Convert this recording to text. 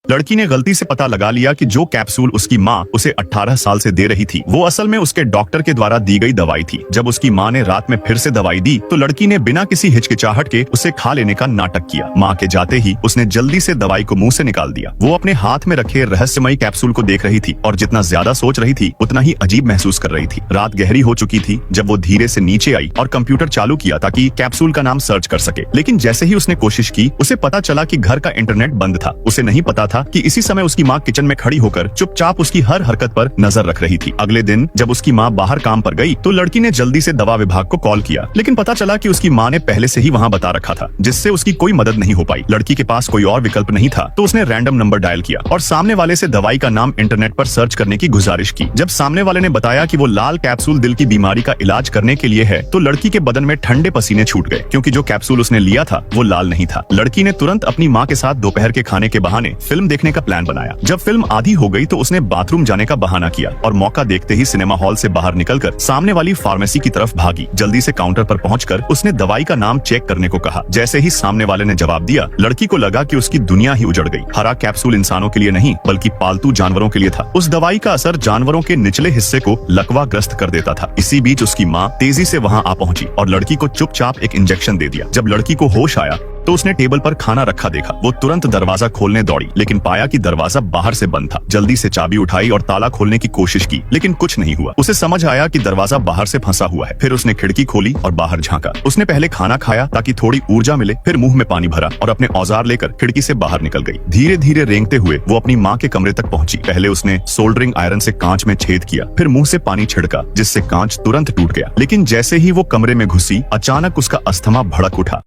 लड़की ने गलती से पता लगा लिया कि जो कैप्सूल उसकी माँ उसे 18 साल से दे रही थी वो असल में उसके डॉक्टर के द्वारा दी गई दवाई थी। जब उसकी माँ ने रात में फिर से दवाई दी तो लड़की ने बिना किसी हिचकिचाहट के उसे खा लेने का नाटक किया। माँ के जाते ही उसने जल्दी से दवाई को मुंह से निकाल दिया। वो अपने हाथ में रखे रहस्यमयी कैप्सूल को देख रही थी और जितना ज्यादा सोच रही थी उतना ही अजीब महसूस कर रही थी। रात गहरी हो चुकी थी जब वो धीरे से नीचे आई और कंप्यूटर चालू किया ताकि कैप्सूल का नाम सर्च कर सके। लेकिन जैसे ही उसने कोशिश की उसे पता चला कि घर का इंटरनेट बंद था। उसे नहीं पता था कि इसी समय उसकी माँ किचन में खड़ी होकर चुपचाप उसकी हर हरकत पर नजर रख रही थी। अगले दिन जब उसकी माँ बाहर काम पर गई तो लड़की ने जल्दी से दवा विभाग को कॉल किया, लेकिन पता चला कि उसकी माँ ने पहले से ही वहाँ बता रखा था, जिससे उसकी कोई मदद नहीं हो पाई। लड़की के पास कोई और विकल्प नहीं था तो उसने रैंडम नंबर डायल किया और सामने वाले से दवाई का नाम इंटरनेट पर सर्च करने की गुजारिश की। जब सामने वाले ने बताया कि वो लाल कैप्सूल दिल की बीमारी का इलाज करने के लिए है तो लड़की के बदन में ठंडे पसीने छूट गए, क्योंकि जो कैप्सूल उसने लिया था वो लाल नहीं था। लड़की ने तुरंत अपनी माँ के साथ दोपहर के खाने के बहाने फिल्म देखने का प्लान बनाया। जब फिल्म आधी हो गई तो उसने बाथरूम जाने का बहाना किया और मौका देखते ही सिनेमा हॉल से बाहर निकलकर सामने वाली फार्मेसी की तरफ भागी। जल्दी से काउंटर पर पहुंचकर उसने दवाई का नाम चेक करने को कहा। जैसे ही सामने वाले ने जवाब दिया, लड़की को लगा कि उसकी दुनिया ही उजड़ गई। हरा कैप्सूल इंसानों के लिए नहीं बल्कि पालतू जानवरों के लिए था। उस दवाई का असर जानवरों के निचले हिस्से को लकवाग्रस्त कर देता था। इसी बीच उसकी माँ तेजी से वहाँ आ पहुंची और लड़की को चुपचाप एक इंजेक्शन दे दिया। जब लड़की को होश आया तो उसने टेबल पर खाना रखा देखा। वो तुरंत दरवाजा खोलने दौड़ी, लेकिन पाया कि दरवाजा बाहर से बंद था। जल्दी से चाबी उठाई और ताला खोलने की कोशिश की, लेकिन कुछ नहीं हुआ। उसे समझ आया कि दरवाजा बाहर से फंसा हुआ है। फिर उसने खिड़की खोली और बाहर झांका। उसने पहले खाना खाया ताकि थोड़ी ऊर्जा मिले, फिर मुंह में पानी भरा और अपने औजार लेकर खिड़की से बाहर निकल गई। धीरे धीरे रेंगते हुए वो अपनी माँ के कमरे तक पहुंची। पहले उसने सोल्डरिंग आयरन से कांच में छेद किया, फिर मुंह से पानी छिड़का जिससे कांच तुरंत टूट गया। लेकिन जैसे ही वो कमरे में घुसी, अचानक उसका अस्थमा भड़क उठा।